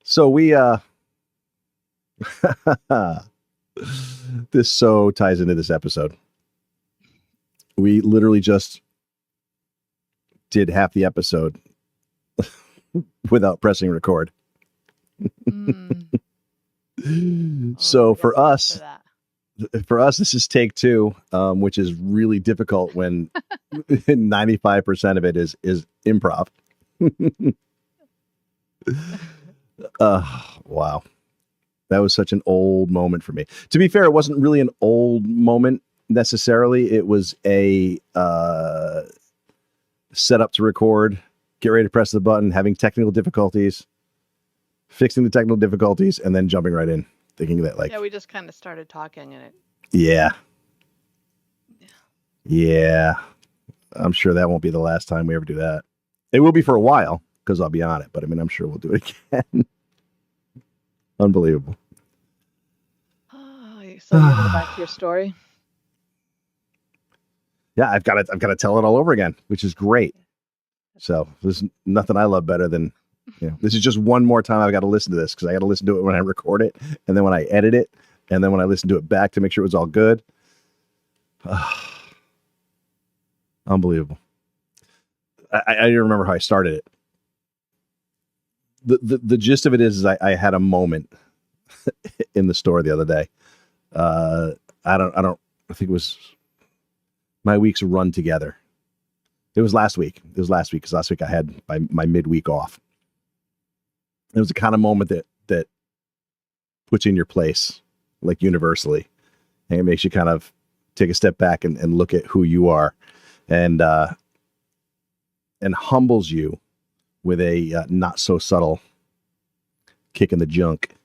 So we this so ties into this episode. We literally just did half the episode without pressing record. So for us, this is take two, which is really difficult when 95% of it is improv. Wow. That was such an old moment for me. To be fair, it wasn't really an old moment necessarily. It was a set up to record, get ready to press the button, having technical difficulties, fixing the technical difficulties, and then jumping right in, thinking that like... Yeah, we just kind of started talking and it... Yeah. I'm sure that won't be the last time we ever do that. It will be for a while, because I'll be on it, but I mean, I'm sure we'll do it again. Unbelievable. So you want to go back to your story? Yeah, I've got to tell it all over again, which is great. So there's nothing I love better than, this is just one more time I've got to listen to this, because I got to listen to it when I record it, and then when I edit it, and then when I listen to it back to make sure it was all good. Unbelievable. I don't remember how I started it. The gist of it is I had a moment in the store the other day. I think it was my weeks run together. It was last week. Because last week I had my midweek off. It was the kind of moment that puts you in your place, like universally, and it makes you kind of take a step back and look at who you are, and humbles you with a not so subtle kick in the junk.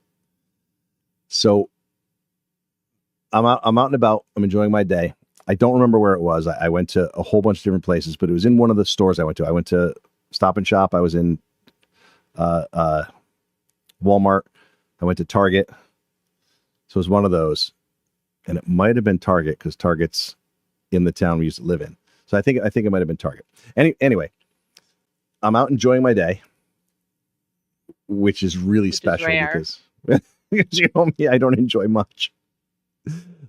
So I'm out and about. I'm enjoying my day. I don't remember where it was. I went to a whole bunch of different places, but it was in one of the stores I went to. I went to Stop and Shop. I was in Walmart. I went to Target. So it was one of those. And it might have been Target, because Target's in the town we used to live in. So I think it might have been Target. Anyway, I'm out enjoying my day, which is really special because you know me, I don't enjoy much.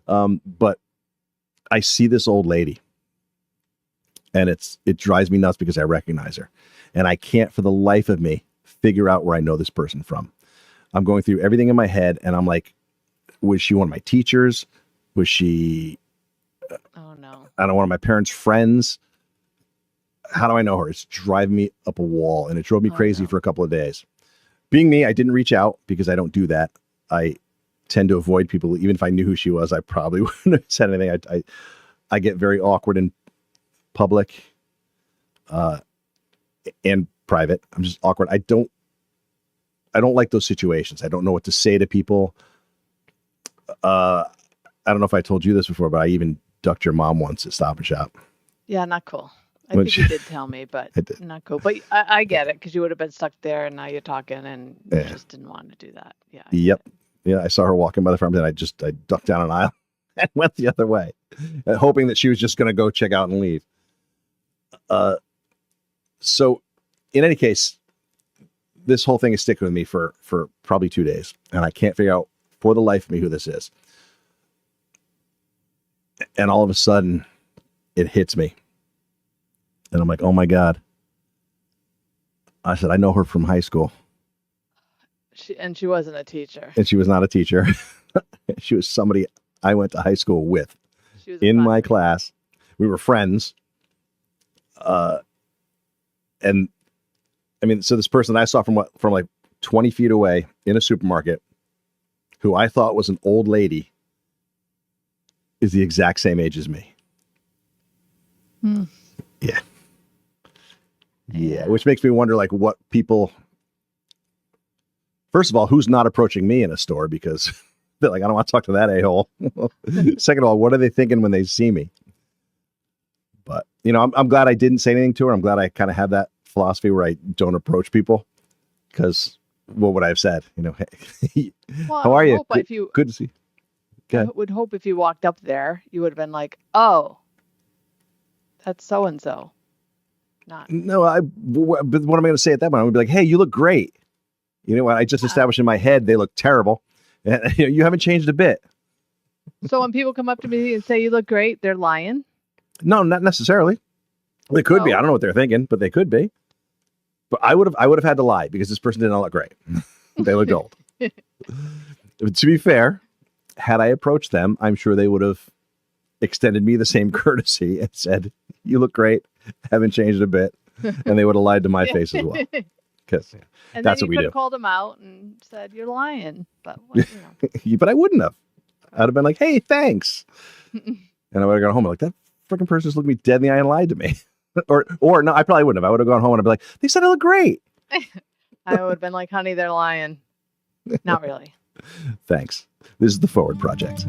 But I see this old lady, and it drives me nuts because I recognize her, and I can't for the life of me figure out where I know this person from. I'm going through everything in my head, and I'm like, was she one of my teachers? Was she... Oh, no. I don't know, one of my parents' friends? How do I know her? It's driving me up a wall, and it drove me crazy for a couple of days. Being me, I didn't reach out because I don't do that. I tend to avoid people. Even if I knew who she was, I probably wouldn't have said anything. I get very awkward in public and private. I'm just awkward. I don't like those situations. I don't know what to say to people. I don't know if I told you this before, but I even ducked your mom once at Stop and Shop. Yeah, not cool. I think you did tell me, but not cool. But I get it, because you would have been stuck there, and now you're talking, and you just didn't want to do that. Yeah. Yep. Yeah, I saw her walking by the front, and I ducked down an aisle and went the other way, hoping that she was just going to go check out and leave. So, in any case, this whole thing is sticking with me for probably 2 days, and I can't figure out for the life of me who this is. And all of a sudden, it hits me. And I'm like, oh my God. I said, I know her from high school. She wasn't a teacher. And she was not a teacher. She was somebody I went to high school with. She was in my class. We were friends. And I mean, so this person I saw from like 20 feet away in a supermarket, who I thought was an old lady, is the exact same age as me. Yeah. Which makes me wonder, like, what people, first of all, who's not approaching me in a store, because they're like, I don't want to talk to that a-hole. Second of all, what are they thinking when they see me? But, I'm glad I didn't say anything to her. I'm glad I kind of have that philosophy where I don't approach people, because what would I have said? Hey, how are you? Good to see you. I would hope if you walked up there, you would have been like, oh, that's so-and-so. Not. No, but what am I going to say at that point? I'm going to be like, hey, you look great. You know what? I just established in my head they look terrible. And you haven't changed a bit. So when people come up to me and say you look great, they're lying? No, not necessarily. They could be. I don't know what they're thinking, but they could be. But I would have had to lie because this person did not look great. They looked old. To be fair, had I approached them, I'm sure they would have extended me the same courtesy and said, "You look great. Haven't changed a bit." And they would have lied to my face as well. Because that's what we do. You could have called them out and said, "You're lying." But, you know. But I wouldn't have. I'd have been like, "Hey, thanks." And I would have gone home like, that freaking person just looked me dead in the eye and lied to me. or no, I probably wouldn't have. I would have gone home and I'd be like, "They said I look great." I would have been like, "Honey, they're lying." Not really. Thanks. This is the Forward Project.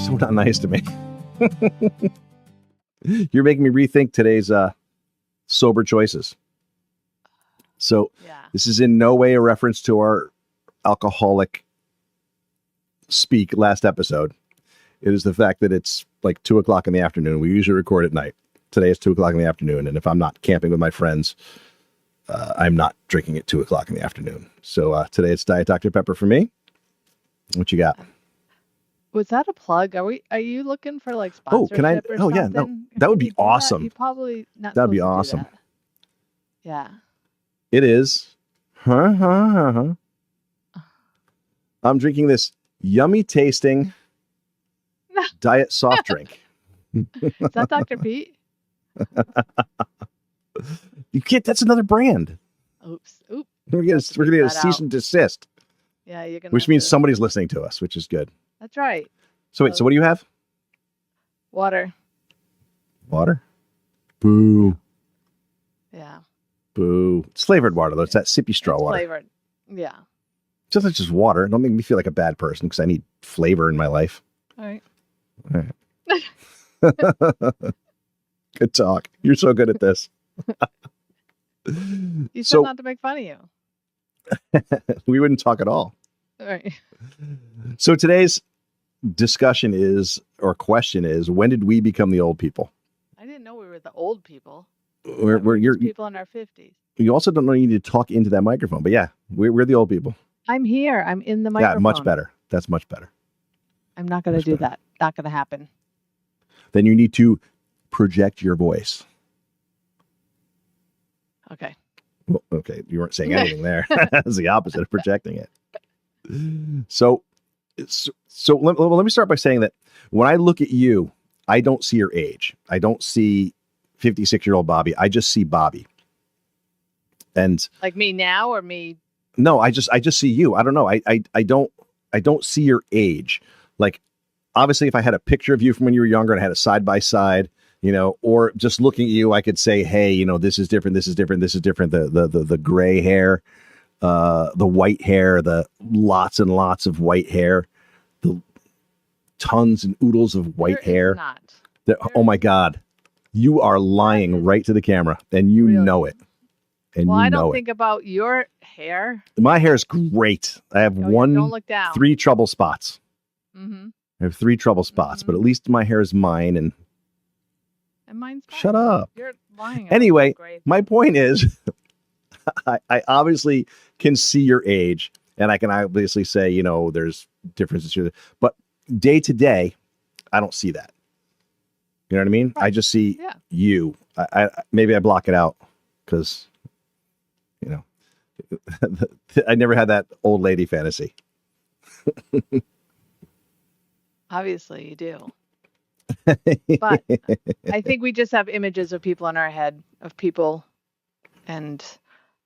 So not nice to me. You're making me rethink today's sober choices. So This is in no way a reference to our alcoholic speak last episode. It is the fact that it's like 2:00 in the afternoon. We usually record at night. Today is 2:00 in the afternoon. And if I'm not camping with my friends, I'm not drinking at 2:00 in the afternoon. So today it's Diet Dr. Pepper for me. What you got? Was that a plug? Are you looking for like sponsorship? Oh, can I? Or oh, something? yeah. No, that would be awesome. You probably not. That'd be awesome. That. Yeah. It is. I'm drinking this yummy tasting diet soft drink. Is that Dr. Pete? You can't. That's another brand. Oops. We're gonna get a cease and desist. Yeah, you're gonna. Which means somebody's listening to us, which is good. That's right. So wait. So what do you have? Water. Water. Boo. Yeah. Boo. It's flavored water though. It's that sippy straw water. Flavored. Yeah. Just water. Don't make me feel like a bad person because I need flavor in my life. All right. Good talk. You're so good at this. You said not to make fun of you. We wouldn't talk at all. All right. So today's discussion question is, when did we become the old people? I didn't know we were the old people. We're people in our 50s. You also don't know you need to talk into that microphone, but yeah, we're the old people. I'm here. I'm in the microphone. Yeah, much better. That's much better. I'm not going to do that. Not going to happen. Then you need to project your voice. Okay. Well, okay. You weren't saying anything there. That's the opposite of projecting it. So let me start by saying that when I look at you, I don't see your age. I don't see 56-year-old Bobby. I just see Bobby. And like me now or me? No, I just see you. I don't know. I don't see your age. Like, obviously, if I had a picture of you from when you were younger and I had a side by side, or just looking at you, I could say, hey, this is different. This is different. This is different. The gray hair, the white hair, the lots and lots of white hair, the tons and oodles of white hair. Oh my God, you are lying right to the camera, and you know it. And I don't think about your hair. My hair is great. I have don't look down. 3 trouble spots. Mm-hmm. I have 3 trouble spots, but at least my hair is mine. And mine's fine. Shut up. You're lying. Anyway, my point is, I obviously can see your age, and I can obviously say, there's differences here. But day to day, I don't see that. You know what I mean? Right. I just see you. Maybe I block it out because, I never had that old lady fantasy. Obviously you do. But I think we just have images of people in our head, of people, and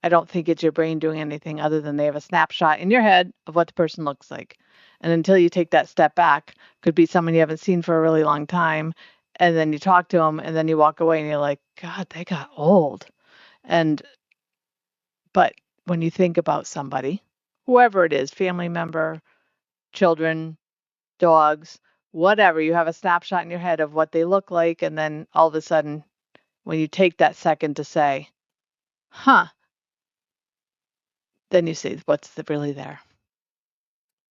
I don't think it's your brain doing anything other than they have a snapshot in your head of what the person looks like. And until you take that step back, could be someone you haven't seen for a really long time, and then you talk to them, and then you walk away and you're like, God, they got old. But when you think about somebody, whoever it is, family member, children, dogs, whatever, you have a snapshot in your head of what they look like. And then all of a sudden, when you take that second to say, then you see what's really there.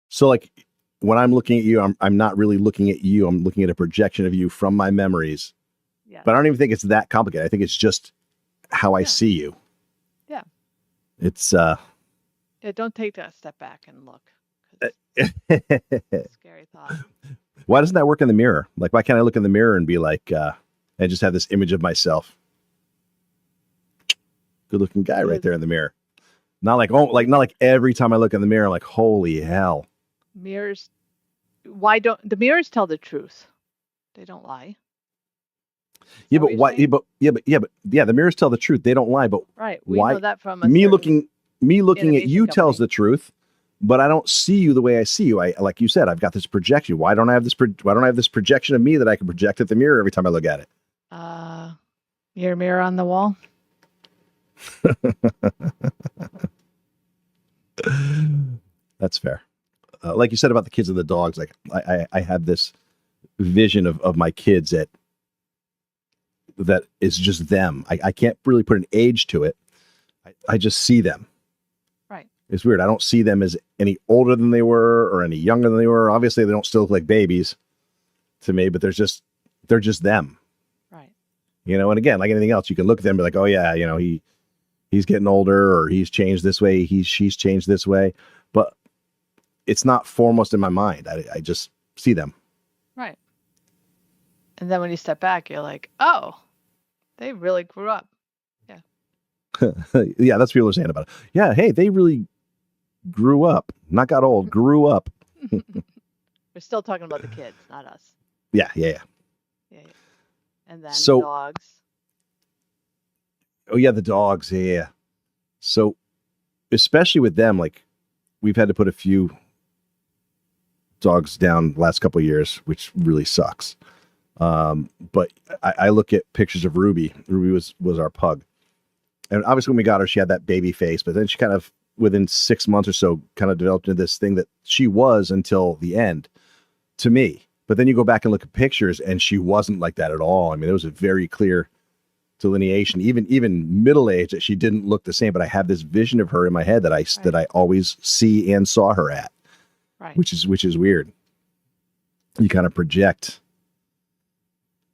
So like when I'm looking at you, I'm not really looking at you. I'm looking at a projection of you from my memories. Yeah. But I don't even think it's that complicated. I think it's just how I see you. Yeah. It's Yeah, don't take a step back and look. 'Cause scary thought. Why doesn't that work in the mirror? Like, why can't I look in the mirror and be like, and just have this image of myself? Good looking guy right there in the mirror. Not like, oh, like, not like every time I look in the mirror, I'm like, holy hell. Mirrors. Why don't the mirrors tell the truth? They don't lie. Yeah, but why? Yeah, the mirrors tell the truth. They don't lie. But right, we why? know that from Me looking at you tells company. the truth, but I don't see you the way I see you. I, like you said, I've got this projection. Why don't I have this? Why don't I have this projection of me that I can project at the mirror every time I look at it? Your mirror on the wall. That's fair. Like you said about the kids and the dogs, like I have this vision of my kids that is just them. I can't really put an age to it. I just see them. Right. It's weird. I don't see them as any older than they were or any younger than they were. Obviously, they don't still look like babies to me, but they're just them. Right. You know, and again, like anything else, you can look at them and be like, oh yeah, you know, he's getting older, or he's changed this way, she's changed this way. But it's not foremost in my mind. I just see them. Right. And then when you step back, you're like, oh, they really grew up. Yeah. Yeah, that's what people are saying about it. Yeah, hey, they really grew up. Not got old, grew up. We're still talking about the kids, not us. Yeah. And then so, dogs. Oh yeah, the dogs. Yeah. So, especially with them, like we've had to put a few dogs down the last couple of years, which really sucks. But I look at pictures of Ruby. Ruby was our pug, and obviously when we got her, she had that baby face, but then she kind of within 6 months or so kind of developed into this thing that she was until the end to me. But then you go back and look at pictures, and she wasn't like that at all. I mean, there was a very clear delineation, even middle age, that she didn't look the same. But I have this vision of her in my head that I always see and saw her at, right? Which is weird. You kind of project,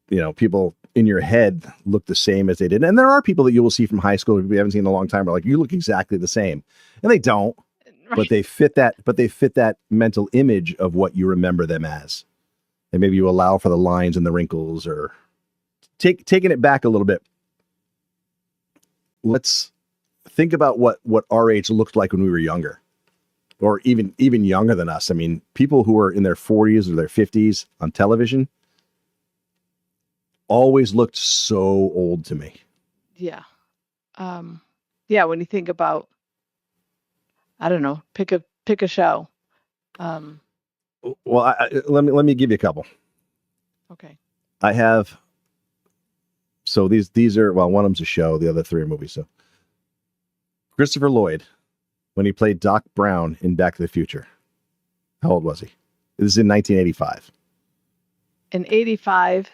you know, people in your head look the same as they did. And there are people that you will see from high school that we haven't seen in a long time, are like, you look exactly the same. And they don't, right. but they fit that mental image of what you remember them as. And maybe you allow for the lines and the wrinkles, or taking it back a little bit. Let's think about what our age looked like when we were younger, or even younger than us. I mean, people who are in their 40s or their 50s on television always looked so old to me. Yeah. Yeah. When you think about, I don't know, pick a show. Well, let me give you a couple. Okay. I have. So these are, well, one of them's a show, the other three are movies. So Christopher Lloyd, when he played Doc Brown in Back to the Future, how old was he? This is in 1985. In 85.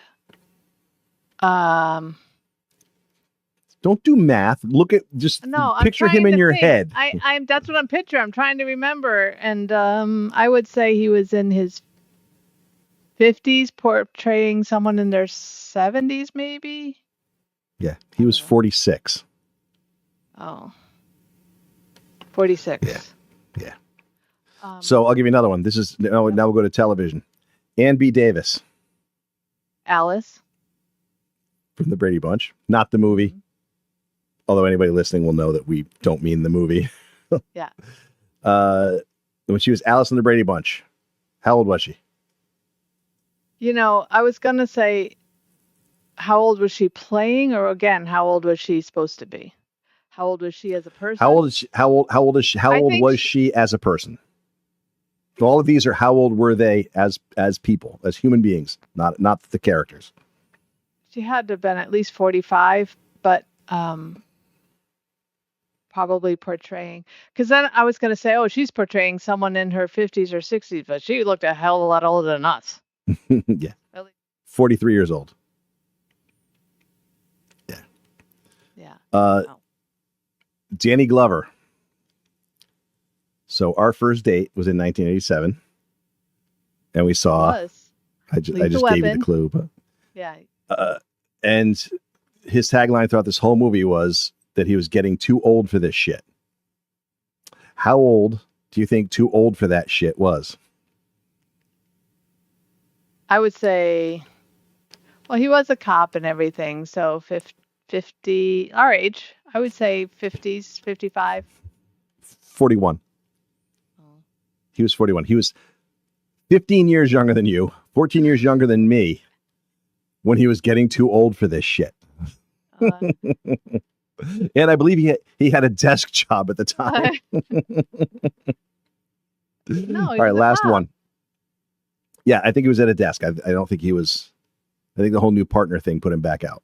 Don't do math. Look at picture him in your head. I'm that's what I'm picturing. I'm trying to remember, and I would say he was in his 50s, portraying someone in their 70s, maybe. Yeah, he was 46. Oh, 46. Yeah. So I'll give you another one. This is now we'll go to television. Ann B. Davis. Alice. From the Brady Bunch, not the movie. Mm-hmm. Although anybody listening will know that we don't mean the movie. Yeah. When she was Alice in the Brady Bunch, how old was she? You know, I was going to say, how old was she playing, or again, how old was she supposed to be? How old was she as a person? How old was she as a person? So all of these are how old were they as people, as human beings, not the characters. She had to have been at least 45, but probably portraying, because then I was going to say, oh, she's portraying someone in her 50s or 60s, but she looked a hell of a lot older than us. Yeah. Really? 43 years old. Yeah. Yeah. Danny Glover. So our first date was in 1987, and we saw. Was. I just Lethal gave you the Weapon. clue, but Yeah. and his tagline throughout this whole movie was that he was getting too old for this shit. How old do you think too old for that shit was? I would say, well, he was a cop and everything, so 50, our age. I would say 50s, 55. 41. Oh. He was 41. He was 15 years younger than you, 14 years younger than me when he was getting too old for this shit. And I believe he had a desk job at the time. No, all right, last one. Yeah, I think he was at a desk. I don't think he was. I think the whole new partner thing put him back out.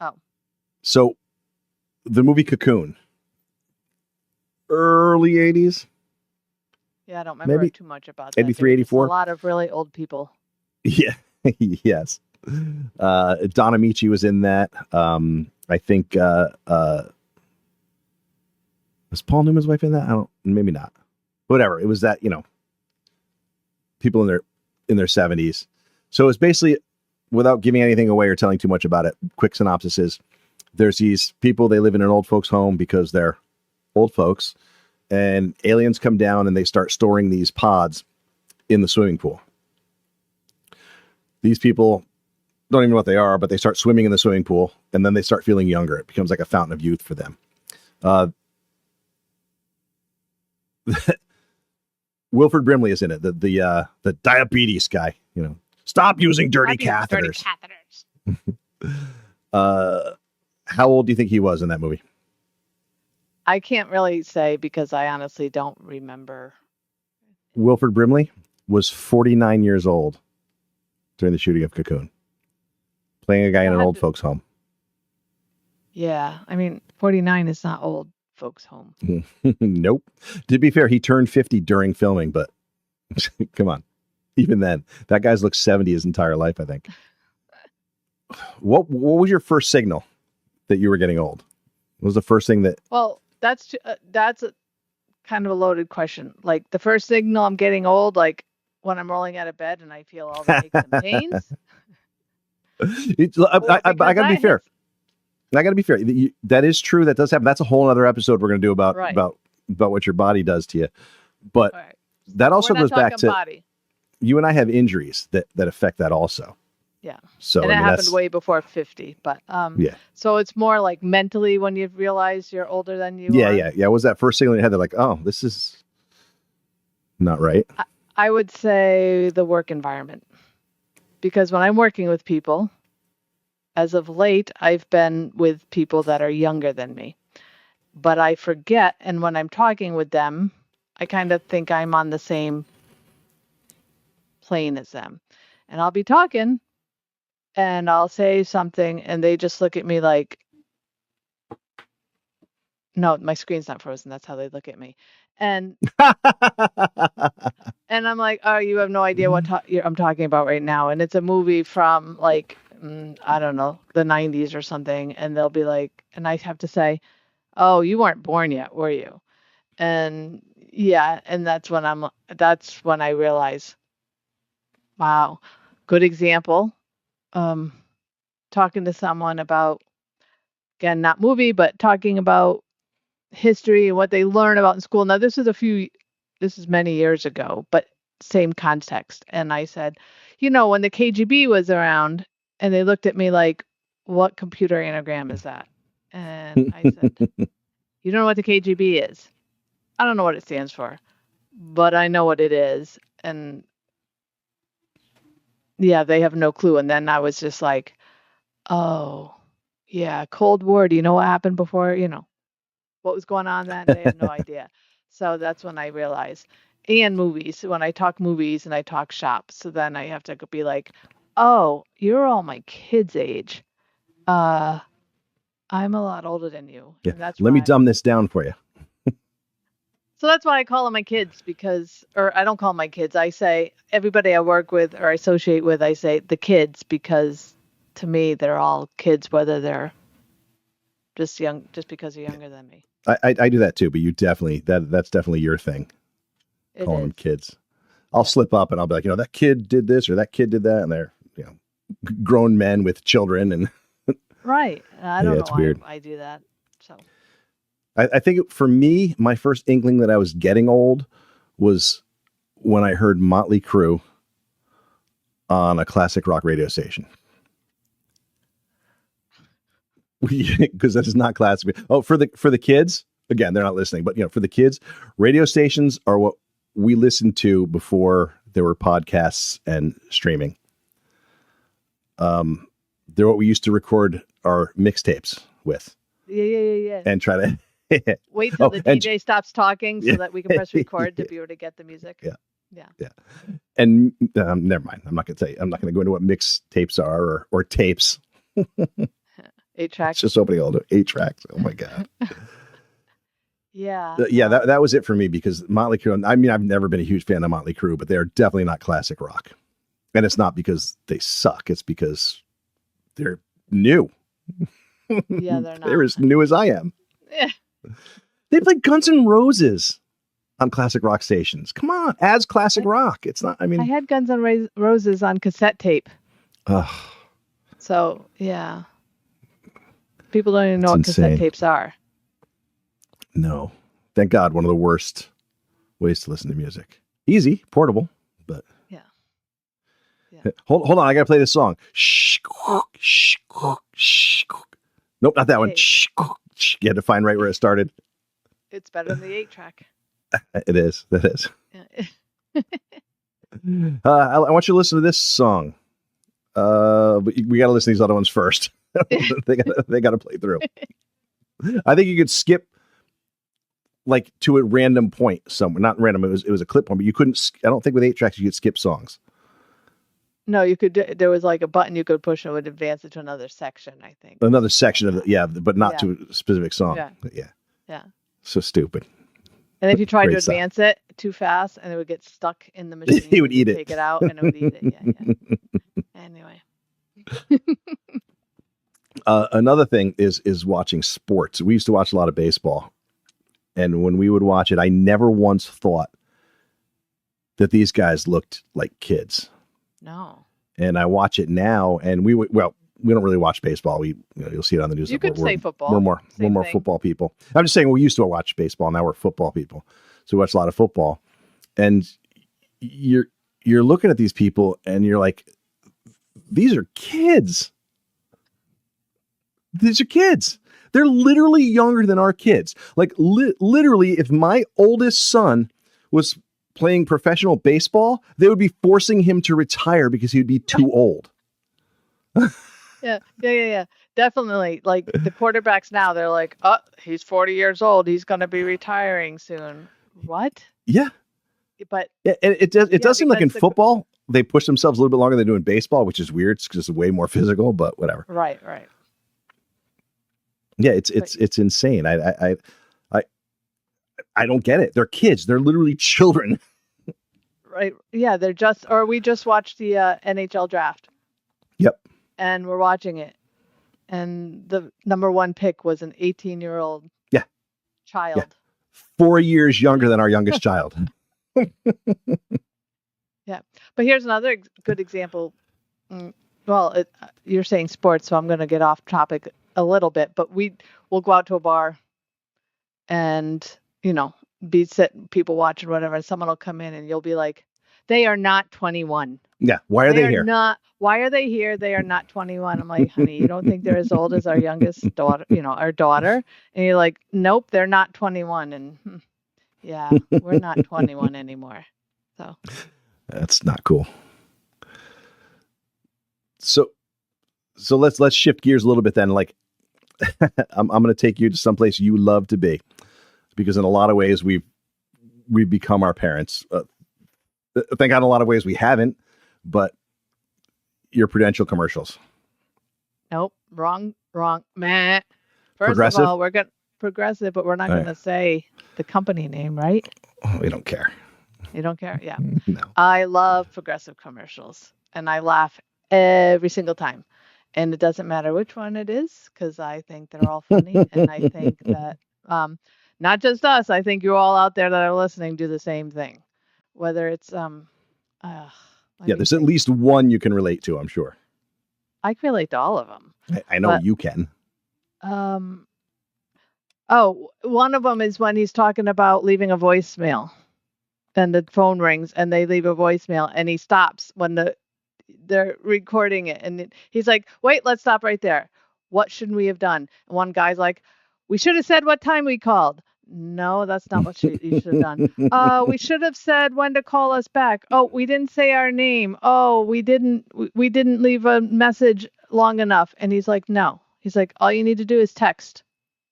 Oh. So the movie Cocoon, early 80s. Yeah, I don't remember maybe too much about that. 83, 84. A lot of really old people. Yeah. Yes. Don Amici was in that. I think was Paul Newman's wife in that? Maybe not. Whatever. It was that, people in their 70s. So it's basically, without giving anything away or telling too much about it, quick synopsis is there's these people, they live in an old folks home because they're old folks, and aliens come down and they start storing these pods in the swimming pool. These people don't even know what they are, but they start swimming in the swimming pool, and then they start feeling younger. It becomes like a fountain of youth for them. Wilford Brimley is in it, the diabetes guy. Stop using dirty catheters. How old do you think he was in that movie? I can't really say because I honestly don't remember. Wilford Brimley was 49 years old during the shooting of Cocoon, playing a guy in an old folks home. Yeah, 49 is not old folks home. Nope. To be fair, he turned 50 during filming, but come on. Even then, that guy's looked 70 his entire life, I think. What was your first signal that you were getting old? What was the first thing that... Well, that's a kind of a loaded question. Like, the first signal I'm getting old, like when I'm rolling out of bed and I feel all the aches and pains. I got to be fair. I got to be fair. That is true. That does happen. That's a whole other episode we're going to do about what your body does to you. But that also goes back to body. You and I have injuries that affect that also. Yeah. So and it happened way before 50. But yeah. So it's more like mentally when you realize you're older than you are. Yeah. Was that first signal in your head? They're like, oh, this is not right. I would say the work environment, because when I'm working with people, as of late, I've been with people that are younger than me, but I forget. And when I'm talking with them, I kind of think I'm on the same plane as them, and I'll be talking and I'll say something and they just look at me like, no, my screen's not frozen. That's how they look at me. And and I'm like, oh, you have no idea what I'm talking about right now. And it's a movie from like, I don't know, the 90s or something. And they'll be like, and I have to say, oh, you weren't born yet, were you? And yeah, and that's when I realize, wow, good example. Talking to someone about, again, not movie, but talking about history and what they learn about in school. Now, this is many years ago, but same context. And I said, when the KGB was around, and they looked at me like, what computer anagram is that? And I said, you don't know what the KGB is? I don't know what it stands for, but I know what it is. And yeah, they have no clue. And then I was just like, oh, yeah, Cold War. Do you know what happened before? What was going on then? They have no idea. So that's when I realized. And movies, when I talk movies and I talk shop. So then I have to be like, oh, you're all my kids' age. I'm a lot older than you. Yeah. And Let me dumb this down for you. So that's why I call them my kids, or I don't call them my kids. I say everybody I work with or I associate with, I say the kids, because to me, they're all kids, whether they're just because they're younger than me. I do that too, but you definitely, that's definitely your thing. It calling them is. kids. I'll slip up and I'll be like, that kid did this or that kid did that, and they're grown men with children, and Right. I don't know it's why weird. I do that. So I think for me, my first inkling that I was getting old was when I heard Motley Crue on a classic rock radio station. Because that is not classic. Oh, for the kids, again, they're not listening, but for the kids, radio stations are what we listened to before there were podcasts and streaming. They're what we used to record our mixtapes with. Yeah. And try to wait till the DJ stops talking so that we can press record to be able to get the music. Yeah. And never mind. I'm not going to go into what mixtapes are or tapes. 8 tracks. It's just opening all the 8 tracks. Oh my God. Yeah. That was it for me, because Motley Crue, I mean, I've never been a huge fan of Motley Crue, but they're definitely not classic rock. And it's not because they suck. It's because they're new. Yeah, they're not. They're as new as I am. Yeah. They play Guns N' Roses on classic rock stations. Come on, as classic rock. It's not, I mean. I had Guns N' Roses on cassette tape. Ugh. So, yeah. People don't even know what insane. cassette tapes are. No. Thank God, one of the worst ways to listen to music. Easy, portable, but. Yeah. Hold on, I gotta play this song. Nope, not that one. You had to find right where it started. It's better than the 8 track. It is. That is. Yeah. I want you to listen to this song. But we got to listen to these other ones first. they got to play through. I think you could skip like to a random point somewhere. Not random. It was a clip point, but you couldn't. I don't think with 8 tracks you could skip songs. No, you could. There was like a button you could push and it would advance it to another section. I think Another section of it, but not to a specific song. Yeah. So stupid. And if you tried to Great stuff. advance it too fast, and it would get stuck in the machine, He would eat it. Take it out, and it would eat it. Yeah. Anyway. Another thing is watching sports. We used to watch a lot of baseball, and when we would watch it, I never once thought that these guys looked like kids. No. And I watch it now, and we don't really watch baseball. You'll see it on the news. You could say football. We're more football people. I'm just saying we used to watch baseball. Now we're football people, so we watch a lot of football. And you're looking at these people, and you're like, these are kids. These are kids. They're literally younger than our kids. Like literally, if my oldest son was playing professional baseball, they would be forcing him to retire because he would be too old. Yeah. Definitely. Like the quarterbacks now, they're like, oh, he's 40 years old. He's going to be retiring soon. What? Yeah. But it does seem like in football, they push themselves a little bit longer than they do in baseball, which is weird because it's way more physical, but whatever. Right. Yeah. It's insane. I don't get it. They're kids. They're literally children. Right. Yeah. We just watched the NHL draft. Yep. And we're watching it. And the number 1 pick was an 18-year-old child. Yeah. 4 years younger than our youngest child. Yeah. But here's another good example. Well, you're saying sports, so I'm going to get off topic a little bit. But we'll go out to a bar and, be sitting, people watching, whatever. And someone will come in and you'll be like, they are not 21. Yeah. Why are they here? Why are they here? They are not 21. I'm like, honey, you don't think they're as old as our youngest daughter, our daughter? And you're like, nope, they're not 21. And yeah, we're not 21 anymore. So that's not cool. So let's shift gears a little bit then. Like, I'm going to take you to someplace you love to be, because in a lot of ways we've become our parents. Thank God in a lot of ways we haven't, but your Prudential commercials. Nope. Wrong. Meh. First Progressive? of all, we're going Progressive, but we're not going to say the company name, right? We don't care. You don't care? Yeah. No. I love Progressive commercials, and I laugh every single time. And it doesn't matter which one it is, because I think they're all funny. And I think that not just us, I think you all out there that are listening do the same thing. whether it's let Yeah, me there's at think. least one you can relate to, I'm sure. I can relate to all of them. I know But you can. one of them is when he's talking about leaving a voicemail, and the phone rings, and they leave a voicemail, and he stops when they're recording it, and he's like, "Wait, let's stop right there. What should we have done?" And one guy's like, "We should have said what time we called." No, that's not what you should have done. We should have said when to call us back. Oh, we didn't say our name. Oh, we didn't leave a message long enough. And he's like, "No." He's like, "All you need to do is text."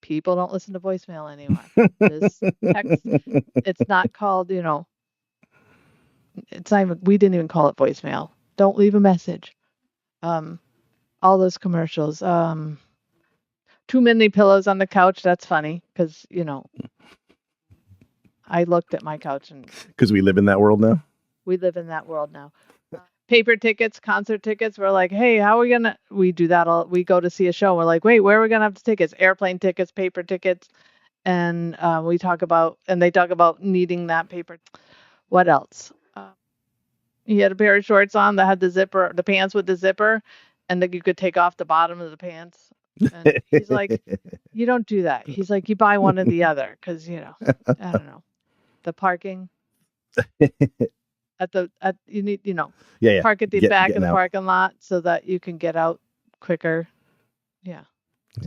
People don't listen to voicemail anymore. Just text. It's not called, it's not even, we didn't even call it voicemail. Don't leave a message. All those commercials. Too many pillows on the couch. That's funny because, I looked at my couch and Because we live in that world now. we live in that world now. Paper tickets, concert tickets. We're like, hey, how are we going to, we do that all, we go to see a show. We're like, wait, where are we going to have the tickets? Airplane tickets, paper tickets. And they talk about needing that paper. What else? He had a pair of shorts on that had the pants with the zipper, and that you could take off the bottom of the pants. And he's like, you don't do that. He's like, you buy one or the other, because I don't know, the parking you need Yeah. park at the back of getting the out. parking lot so that you can get out quicker. Yeah.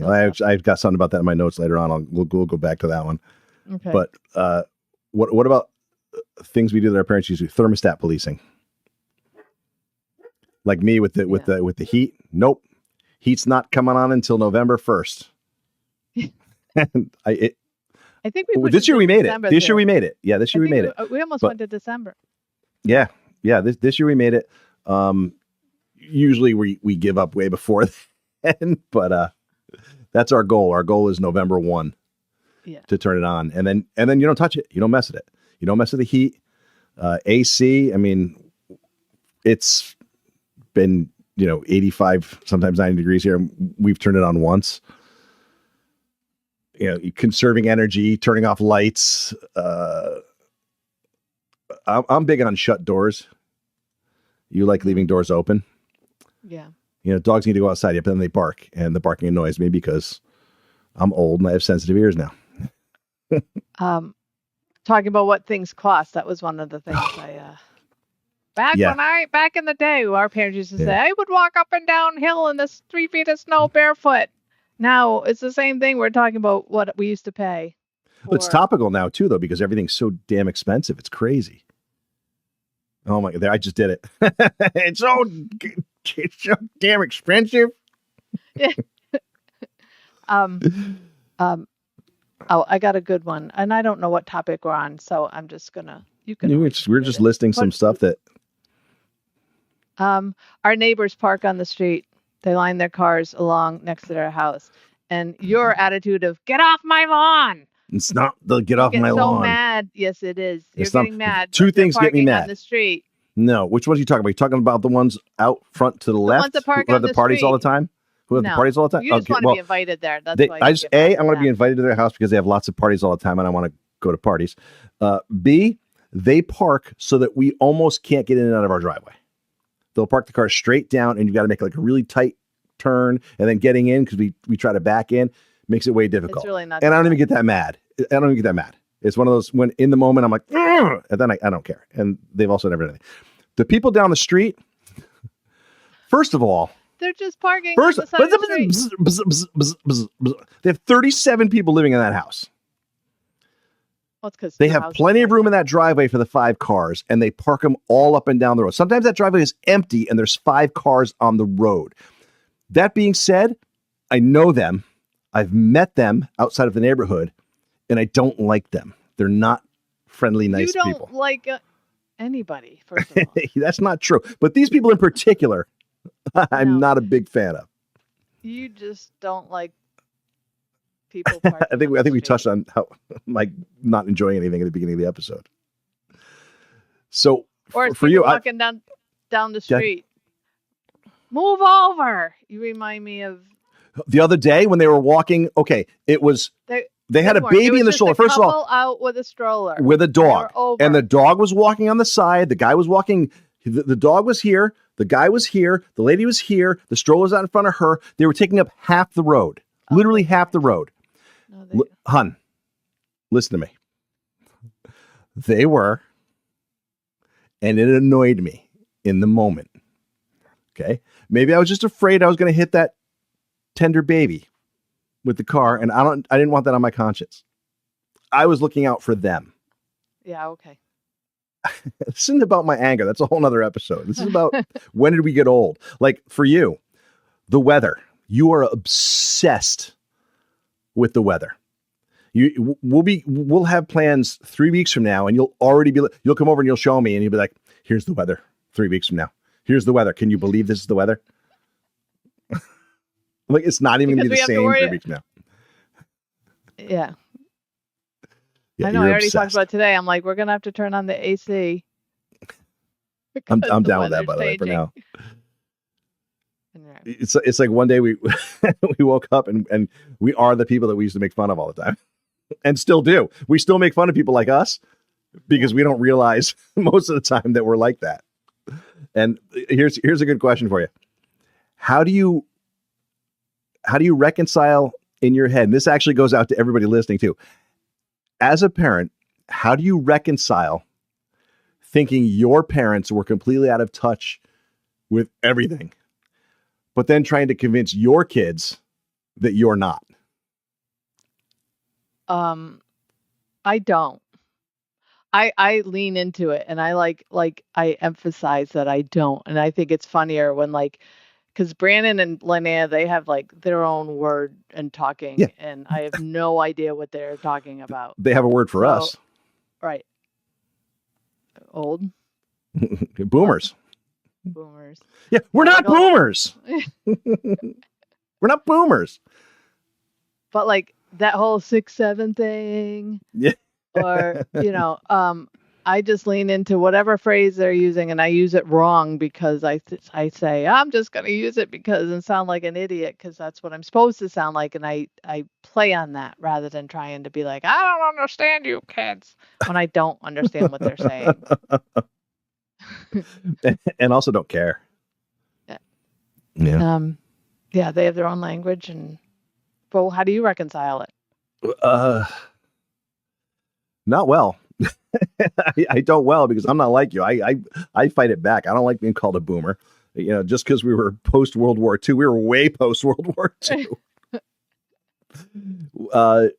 I've got something about that in my notes later on. We'll go back to that one. Okay. But what about things we do that our parents used to do? Thermostat policing. Like me with the heat. Nope, heat's not coming on until November 1st. And I think we this year we made December it. This too. year we made it. Yeah, this year we made it. We almost went to December. Yeah. This year we made it. Usually we give up way before then, but that's our goal. Our goal is November 1 to turn it on, and then you don't touch it. You don't mess with it. You don't mess with the heat. AC. I mean, it's been 85, sometimes 90 degrees here. We've turned it on once. Conserving energy, turning off lights. I'm big on shut doors. You like leaving doors open? Yeah. Dogs need to go outside, but then they bark, and the barking annoys me because I'm old and I have sensitive ears now. Talking about what things cost. That was one of the things back in the day, our parents used to say, I would walk up and down hill in this 3 feet of snow barefoot. Now it's the same thing. We're talking about what we used to pay. It's topical now too, though, because everything's so damn expensive. It's crazy. Oh my God! I just did it. It's so damn expensive. Yeah. I got a good one, and I don't know what topic we're on, so I'm just gonna. We're just listing some stuff that. Our neighbors park on the street. They line their cars along next to their house, and your attitude of "get off my lawn." It's not the get off my lawn. So mad. Yes, it is. You're getting mad. Two things get me mad. On the street. No, which ones are you talking about? You're talking about the ones out front to the left ones that park who have the parties all the time? Who have the parties all the time? You just want to be invited there. That's why. I want to be invited to their house because they have lots of parties all the time, and I want to go to parties. B, they park so that we almost can't get in and out of our driveway. They'll park the car straight down, and you got to make like a really tight turn, and then getting in because we try to back in makes it way difficult. It's really not. And I don't even get that mad. It's one of those when in the moment I'm like, ugh! And then I don't care. And they've also never done anything. The people down the street, first of all, they're just parking on the side of the street. They have 37 people living in that house. Well, it's because they have plenty of room in that driveway for the 5 cars, and they park them all up and down the road. Sometimes that driveway is empty, and there's 5 cars on the road. That being said, I know them. I've met them outside of the neighborhood, and I don't like them. They're not friendly, nice people. You don't like anybody, first of all. That's not true. But these people in particular, I'm not a big fan of. You just don't like people. I think we touched on how like not enjoying anything at the beginning of the episode. So or for you, walking down the street, move over. You remind me of the other day when they were walking. Okay, it was They had a weren't. It baby was in the just stroller. a First of all, couple out with a stroller. with a They dog. were over. And the dog was walking on the side. The guy was walking. The dog was here. The guy was here. The lady was here. The stroller was out in front of her. They were taking up half the road, literally half the road. No, Hun, listen to me. They were, and it annoyed me in the moment. Okay. Maybe I was just afraid I was going to hit that tender baby with the car, and I didn't want that on my conscience. I was looking out for them. Yeah, okay. This isn't about my anger. That's a whole nother episode. This is about when did we get old? Like for you, the weather. You are obsessed with the weather. We'll have plans 3 weeks from now, and you'll come over and you'll show me, and you'll be like, here's the weather 3 weeks from now. Here's the weather. Can you believe this is the weather? Like it's not even going to be the same 3 weeks from now. Yeah. Yeah, I know. I already obsessed. talked about it today. I'm like, we're gonna have to turn on the AC. I'm down with that, by the way, for now. Yeah. It's like one day we we woke up and we are the people that we used to make fun of all the time, and still do. We still make fun of people like us because we don't realize most of the time that we're like that. And here's a good question for you. How do you reconcile in your head? And this actually goes out to everybody listening too. As a parent, how do you reconcile thinking your parents were completely out of touch with everything, but then trying to convince your kids that you're not? I don't. I lean into it, and I I emphasize that I don't. And I think it's funnier when because Brandon and Linnea, they have their own word and talking, Yeah. and I have no idea what they're talking about. They have a word for us. Right. Old. Boomers. Boomers. Yeah, we're not boomers. We're not boomers. But that whole 6'7" thing. Yeah. Or, I just lean into whatever phrase they're using, and I use it wrong because I say, I'm just going to use it and sound like an idiot because that's what I'm supposed to sound like. And I play on that rather than trying to be like, I don't understand you kids when I don't understand what they're saying. And also don't care. Yeah. Yeah, they have their own language. Well, how do you reconcile it? Not well. I don't well because I'm not like you. I fight it back. I don't like being called a boomer. Just because we were post World War II, we were way post World War II. I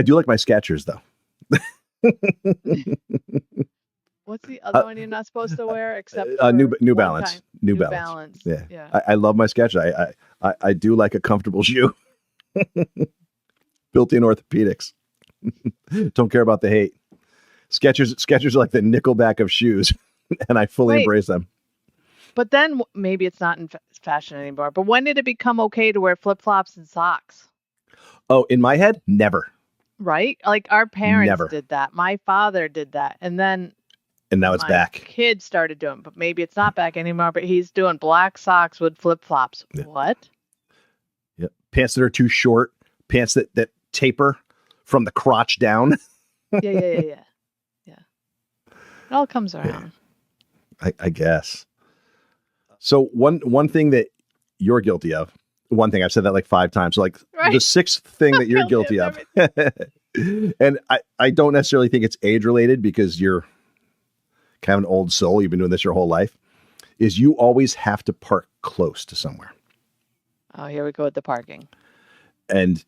do like my Skechers though. What's the other one you're not supposed to wear except for New Balance? New Balance. Yeah. I love my Skechers. I do like a comfortable shoe. Built-in orthopedics. Don't care about the hate. Skechers are like the Nickelback of shoes, and I fully embrace them. But then maybe it's not in fashion anymore. But when did it become okay to wear flip-flops and socks? Oh, in my head, never. Right? Like our parents Never. did that. My father did that. And now it's back. Kids started doing it, but maybe it's not back anymore. But he's doing black socks with flip-flops. Yeah. What? Yeah. Pants that are too short. Pants that taper from the crotch down. Yeah. It all comes around. I guess. So one thing that you're guilty of, one thing I've said that like 5 times. So the sixth thing that you're guilty of, and I don't necessarily think it's age related because you're kind of an old soul. You've been doing this your whole life. Is you always have to park close to somewhere. Oh, here we go with the parking. And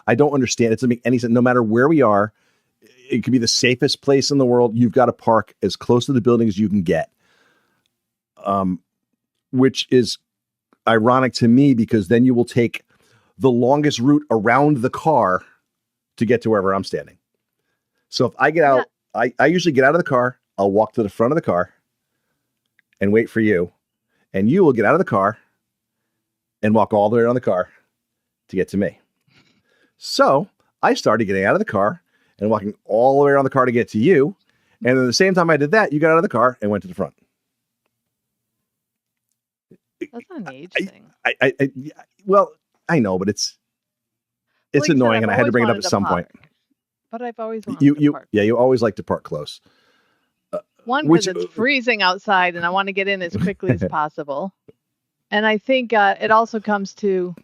I don't understand. It doesn't make any sense. No matter where we are, it could be the safest place in the world. You've got to park as close to the building as you can get. Which is ironic to me because then you will take the longest route around the car to get to wherever I'm standing. So if I get out, I usually get out of the car. I'll walk to the front of the car and wait for you. And you will get out of the car and walk all the way around the car to get to me. So I started getting out of the car and walking all the way around the car to get to you. And at the same time I did that, you got out of the car and went to the front. That's not an age thing. Well, I know, but it's It's like I said, annoying, I've and I had to always bring it up wanted at some point. park, but I've always wanted to park. You always like to park close. One, Which because it's freezing outside and I want to get in as quickly as possible. And I think it also comes to,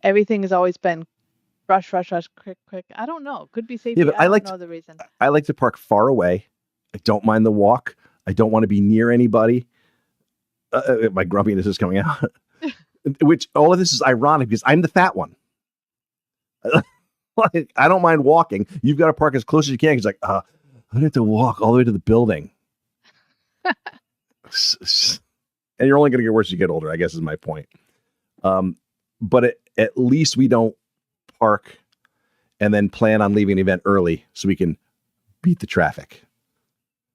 everything has always been rush, rush, rush, quick, quick. I don't know. Could be safety. but I don't know the reason. I like to park far away. I don't mind the walk. I don't want to be near anybody. My grumpiness is coming out. Which all of this is ironic because I'm the fat one. Like, I don't mind walking. You've got to park as close as you can. He's like, I have to walk all the way to the building. And you're only going to get worse as you get older, I guess is my point. But at least we don't park and then plan on leaving an event early so we can beat the traffic.